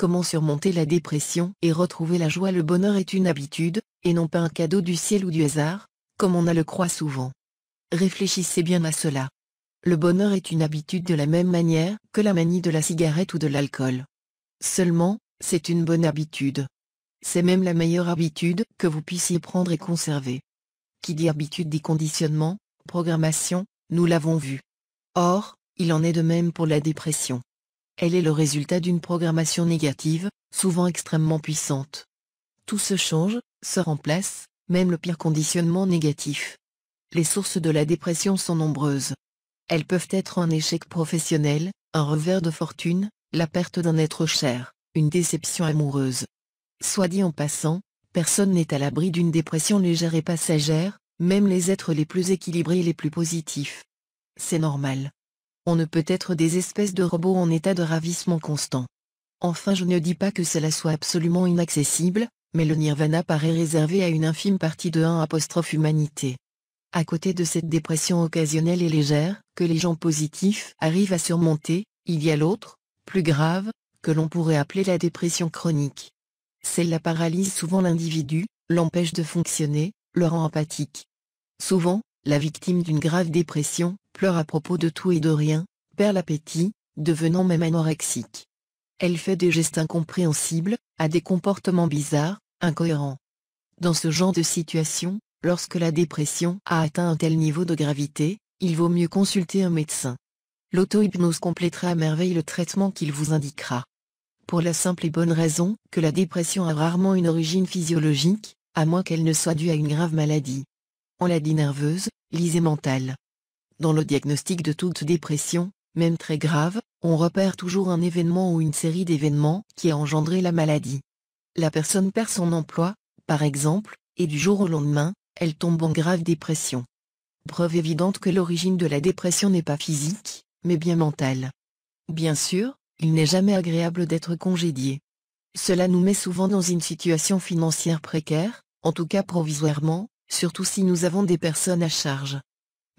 Comment surmonter la dépression et retrouver la joie? Le bonheur est une habitude, et non pas un cadeau du ciel ou du hasard, comme on le croit souvent. Réfléchissez bien à cela. Le bonheur est une habitude de la même manière que la manie de la cigarette ou de l'alcool. Seulement, c'est une bonne habitude. C'est même la meilleure habitude que vous puissiez prendre et conserver. Qui dit habitude dit conditionnement, programmation, nous l'avons vu. Or, il en est de même pour la dépression. Elle est le résultat d'une programmation négative, souvent extrêmement puissante. Tout se change, se remplace, même le pire conditionnement négatif. Les sources de la dépression sont nombreuses. Elles peuvent être un échec professionnel, un revers de fortune, la perte d'un être cher, une déception amoureuse. Soit dit en passant, personne n'est à l'abri d'une dépression légère et passagère, même les êtres les plus équilibrés et les plus positifs. C'est normal. On ne peut être des espèces de robots en état de ravissement constant. Enfin, je ne dis pas que cela soit absolument inaccessible, mais le nirvana paraît réservé à une infime partie de humanité. À côté de cette dépression occasionnelle et légère, que les gens positifs arrivent à surmonter, il y a l'autre, plus grave, que l'on pourrait appeler la dépression chronique. Celle-là paralyse souvent l'individu, l'empêche de fonctionner, le rend apathique. Souvent, la victime d'une grave dépression pleure à propos de tout et de rien, perd l'appétit, devenant même anorexique. Elle fait des gestes incompréhensibles, a des comportements bizarres, incohérents. Dans ce genre de situation, lorsque la dépression a atteint un tel niveau de gravité, il vaut mieux consulter un médecin. L'auto-hypnose complétera à merveille le traitement qu'il vous indiquera. Pour la simple et bonne raison que la dépression a rarement une origine physiologique, à moins qu'elle ne soit due à une grave maladie. Maladie nerveuse, lisez mentale. Dans le diagnostic de toute dépression, même très grave, on repère toujours un événement ou une série d'événements qui a engendré la maladie. La personne perd son emploi, par exemple, et du jour au lendemain, elle tombe en grave dépression. Preuve évidente que l'origine de la dépression n'est pas physique, mais bien mentale. Bien sûr, il n'est jamais agréable d'être congédié. Cela nous met souvent dans une situation financière précaire, en tout cas provisoirement, surtout si nous avons des personnes à charge.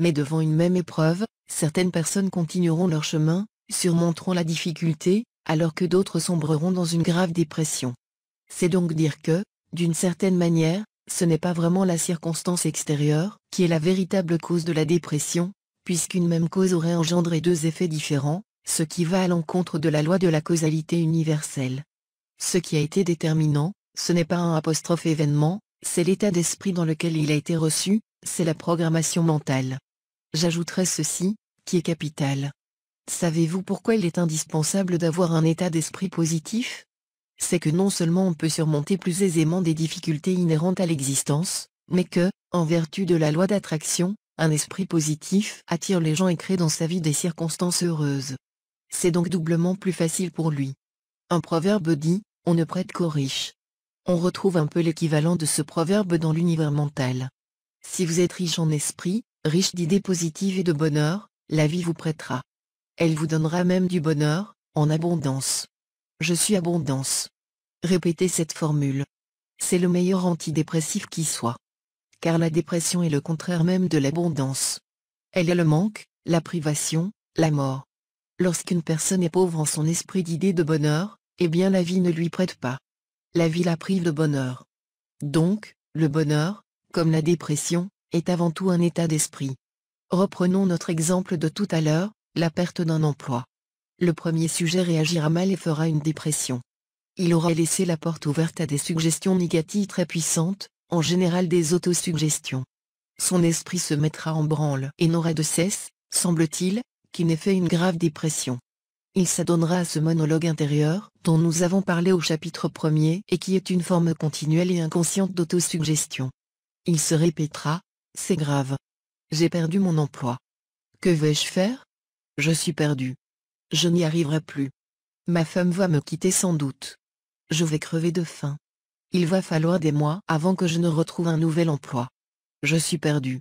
Mais devant une même épreuve, certaines personnes continueront leur chemin, surmonteront la difficulté, alors que d'autres sombreront dans une grave dépression. C'est donc dire que, d'une certaine manière, ce n'est pas vraiment la circonstance extérieure qui est la véritable cause de la dépression, puisqu'une même cause aurait engendré deux effets différents, ce qui va à l'encontre de la loi de la causalité universelle. Ce qui a été déterminant, ce n'est pas un apostrophe événement, c'est l'état d'esprit dans lequel il a été reçu, c'est la programmation mentale. J'ajouterai ceci, qui est capital. Savez-vous pourquoi il est indispensable d'avoir un état d'esprit positif? C'est que non seulement on peut surmonter plus aisément des difficultés inhérentes à l'existence, mais que, en vertu de la loi d'attraction, un esprit positif attire les gens et crée dans sa vie des circonstances heureuses. C'est donc doublement plus facile pour lui. Un proverbe dit, on ne prête qu'aux riches. On retrouve un peu l'équivalent de ce proverbe dans l'univers mental. Si vous êtes riche en esprit, riche d'idées positives et de bonheur, la vie vous prêtera. Elle vous donnera même du bonheur, en abondance. Je suis abondance. Répétez cette formule. C'est le meilleur antidépressif qui soit. Car la dépression est le contraire même de l'abondance. Elle est le manque, la privation, la mort. Lorsqu'une personne est pauvre en son esprit d'idées de bonheur, eh bien la vie ne lui prête pas. La vie la prive de bonheur. Donc, le bonheur, comme la dépression, est avant tout un état d'esprit. Reprenons notre exemple de tout à l'heure, la perte d'un emploi. Le premier sujet réagira mal et fera une dépression. Il aura laissé la porte ouverte à des suggestions négatives très puissantes, en général des autosuggestions. Son esprit se mettra en branle et n'aura de cesse, semble-t-il, qu'il n'ait fait une grave dépression. Il s'adonnera à ce monologue intérieur, dont nous avons parlé au chapitre 1er et qui est une forme continuelle et inconsciente d'autosuggestion. Il se répétera, c'est grave. J'ai perdu mon emploi. Que vais-je faire? Je suis perdu. Je n'y arriverai plus. Ma femme va me quitter sans doute. Je vais crever de faim. Il va falloir des mois avant que je ne retrouve un nouvel emploi. Je suis perdu.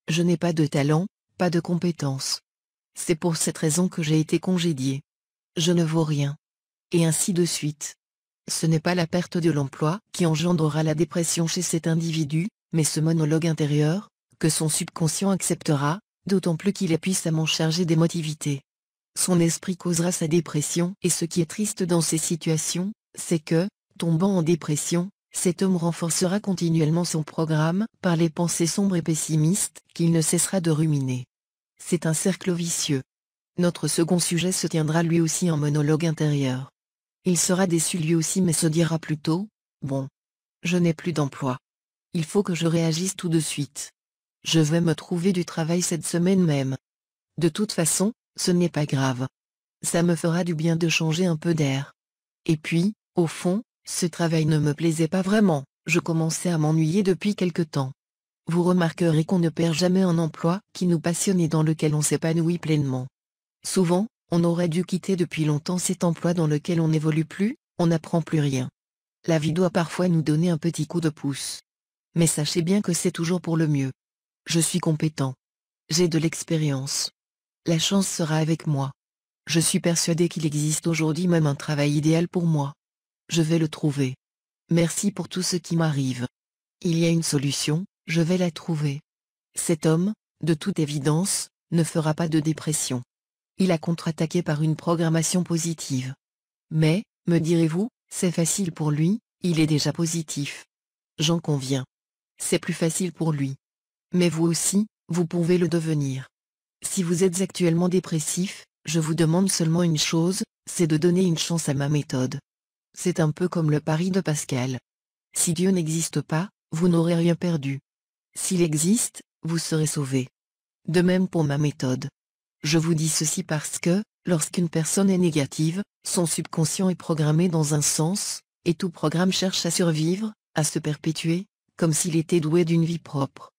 Je n'ai pas de talent, pas de compétences. C'est pour cette raison que j'ai été congédié. Je ne vaux rien. Et ainsi de suite. Ce n'est pas la perte de l'emploi qui engendrera la dépression chez cet individu, mais ce monologue intérieur, que son subconscient acceptera, d'autant plus qu'il est puissamment chargé d'émotivité. Son esprit causera sa dépression et ce qui est triste dans ces situations, c'est que, tombant en dépression, cet homme renforcera continuellement son programme par les pensées sombres et pessimistes qu'il ne cessera de ruminer. C'est un cercle vicieux. Notre second sujet se tiendra lui aussi en monologue intérieur. Il sera déçu lui aussi mais se dira plutôt, bon, je n'ai plus d'emploi. Il faut que je réagisse tout de suite. Je vais me trouver du travail cette semaine même. De toute façon, ce n'est pas grave. Ça me fera du bien de changer un peu d'air. Et puis, au fond, ce travail ne me plaisait pas vraiment, je commençais à m'ennuyer depuis quelque temps. Vous remarquerez qu'on ne perd jamais un emploi qui nous passionne et dans lequel on s'épanouit pleinement. Souvent, on aurait dû quitter depuis longtemps cet emploi dans lequel on n'évolue plus, on n'apprend plus rien. La vie doit parfois nous donner un petit coup de pouce. Mais sachez bien que c'est toujours pour le mieux. Je suis compétent. J'ai de l'expérience. La chance sera avec moi. Je suis persuadé qu'il existe aujourd'hui même un travail idéal pour moi. Je vais le trouver. Merci pour tout ce qui m'arrive. Il y a une solution, je vais la trouver. Cet homme, de toute évidence, ne fera pas de dépression. Il a contre-attaqué par une programmation positive. Mais, me direz-vous, c'est facile pour lui, il est déjà positif. J'en conviens. C'est plus facile pour lui. Mais vous aussi, vous pouvez le devenir. Si vous êtes actuellement dépressif, je vous demande seulement une chose, c'est de donner une chance à ma méthode. C'est un peu comme le pari de Pascal. Si Dieu n'existe pas, vous n'aurez rien perdu. S'il existe, vous serez sauvé. De même pour ma méthode. Je vous dis ceci parce que, lorsqu'une personne est négative, son subconscient est programmé dans un sens, et tout programme cherche à survivre, à se perpétuer, comme s'il était doué d'une vie propre.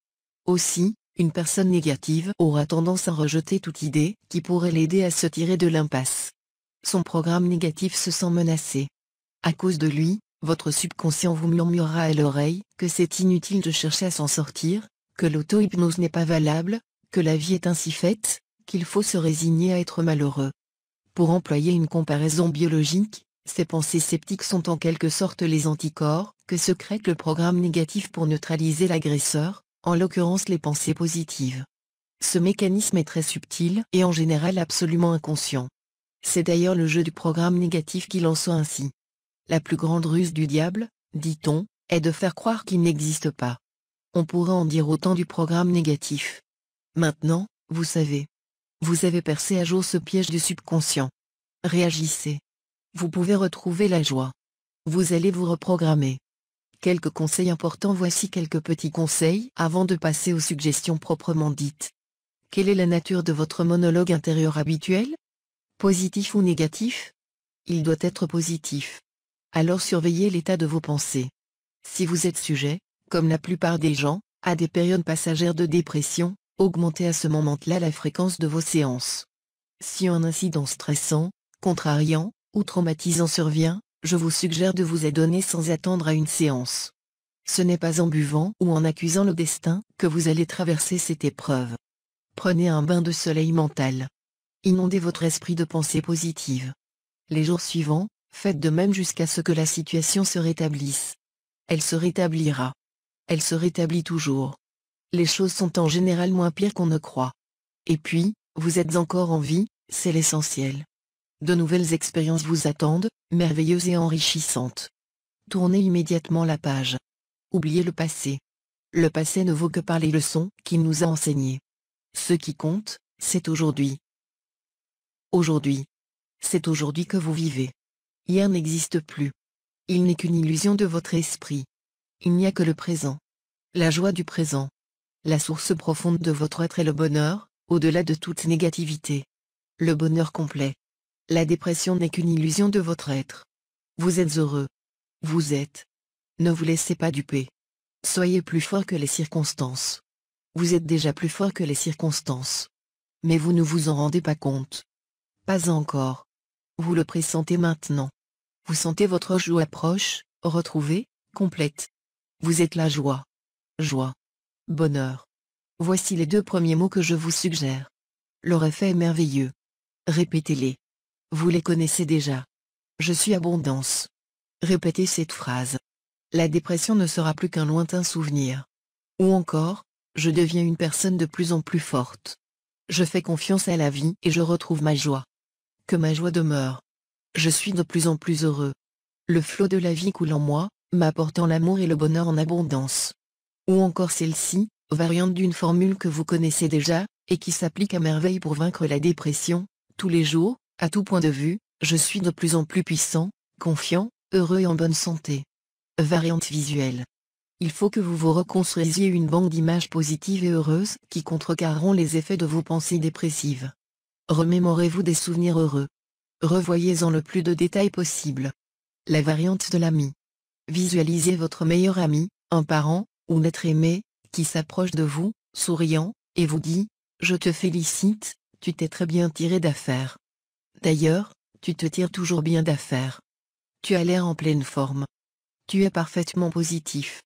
Aussi, une personne négative aura tendance à rejeter toute idée qui pourrait l'aider à se tirer de l'impasse. Son programme négatif se sent menacé. À cause de lui, votre subconscient vous murmurera à l'oreille que c'est inutile de chercher à s'en sortir, que l'auto-hypnose n'est pas valable, que la vie est ainsi faite, qu'il faut se résigner à être malheureux. Pour employer une comparaison biologique, ces pensées sceptiques sont en quelque sorte les anticorps que secrète le programme négatif pour neutraliser l'agresseur, en l'occurrence les pensées positives. Ce mécanisme est très subtil et en général absolument inconscient. C'est d'ailleurs le jeu du programme négatif qu'il en soit ainsi. La plus grande ruse du diable, dit-on, est de faire croire qu'il n'existe pas. On pourrait en dire autant du programme négatif. Maintenant, vous savez. Vous avez percé à jour ce piège du subconscient. Réagissez. Vous pouvez retrouver la joie. Vous allez vous reprogrammer. Quelques conseils importants. Voici quelques petits conseils avant de passer aux suggestions proprement dites. Quelle est la nature de votre monologue intérieur habituel? Positif ou négatif? Il doit être positif. Alors surveillez l'état de vos pensées. Si vous êtes sujet, comme la plupart des gens, à des périodes passagères de dépression, augmentez à ce moment-là la fréquence de vos séances. Si un incident stressant, contrariant, ou traumatisant survient, je vous suggère de vous adonner sans attendre à une séance. Ce n'est pas en buvant ou en accusant le destin que vous allez traverser cette épreuve. Prenez un bain de soleil mental. Inondez votre esprit de pensées positives. Les jours suivants, faites de même jusqu'à ce que la situation se rétablisse. Elle se rétablira. Elle se rétablit toujours. Les choses sont en général moins pires qu'on ne croit. Et puis, vous êtes encore en vie, c'est l'essentiel. De nouvelles expériences vous attendent, merveilleuses et enrichissantes. Tournez immédiatement la page. Oubliez le passé. Le passé ne vaut que par les leçons qu'il nous a enseignées. Ce qui compte, c'est aujourd'hui. Aujourd'hui. C'est aujourd'hui que vous vivez. Hier n'existe plus. Il n'est qu'une illusion de votre esprit. Il n'y a que le présent. La joie du présent. La source profonde de votre être est le bonheur, au-delà de toute négativité. Le bonheur complet. La dépression n'est qu'une illusion de votre être. Vous êtes heureux. Vous êtes. Ne vous laissez pas duper. Soyez plus fort que les circonstances. Vous êtes déjà plus fort que les circonstances. Mais vous ne vous en rendez pas compte. Pas encore. Vous le pressentez maintenant. Vous sentez votre joie proche, retrouvée, complète. Vous êtes la joie. Joie. Bonheur. Voici les 2 premiers mots que je vous suggère. Leur effet est merveilleux. Répétez-les. Vous les connaissez déjà. Je suis abondance. Répétez cette phrase. La dépression ne sera plus qu'un lointain souvenir. Ou encore, je deviens une personne de plus en plus forte. Je fais confiance à la vie et je retrouve ma joie. Que ma joie demeure. Je suis de plus en plus heureux. Le flot de la vie coule en moi, m'apportant l'amour et le bonheur en abondance. Ou encore celle-ci, variante d'une formule que vous connaissez déjà, et qui s'applique à merveille pour vaincre la dépression. Tous les jours, à tout point de vue, je suis de plus en plus puissant, confiant, heureux et en bonne santé. Variante visuelle. Il faut que vous vous reconstruisiez une banque d'images positives et heureuses qui contrecarreront les effets de vos pensées dépressives. Remémorez-vous des souvenirs heureux. Revoyez-en le plus de détails possible. La variante de l'ami. Visualisez votre meilleur ami, un parent, ou un être aimé, qui s'approche de vous, souriant, et vous dit « Je te félicite, tu t'es très bien tiré d'affaire. D'ailleurs, tu te tires toujours bien d'affaire. Tu as l'air en pleine forme. Tu es parfaitement positif.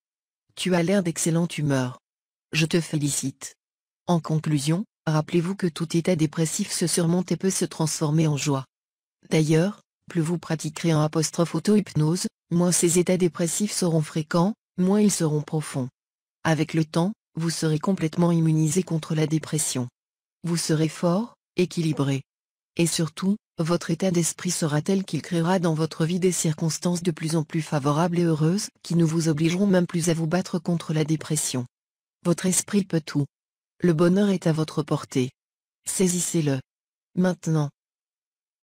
Tu as l'air d'excellente humeur. Je te félicite. » En conclusion, rappelez-vous que tout état dépressif se surmonte et peut se transformer en joie. D'ailleurs, plus vous pratiquerez un auto-hypnose, moins ces états dépressifs seront fréquents, moins ils seront profonds. Avec le temps, vous serez complètement immunisé contre la dépression. Vous serez fort, équilibré. Et surtout, votre état d'esprit sera tel qu'il créera dans votre vie des circonstances de plus en plus favorables et heureuses qui ne vous obligeront même plus à vous battre contre la dépression. Votre esprit peut tout. Le bonheur est à votre portée. Saisissez-le. Maintenant.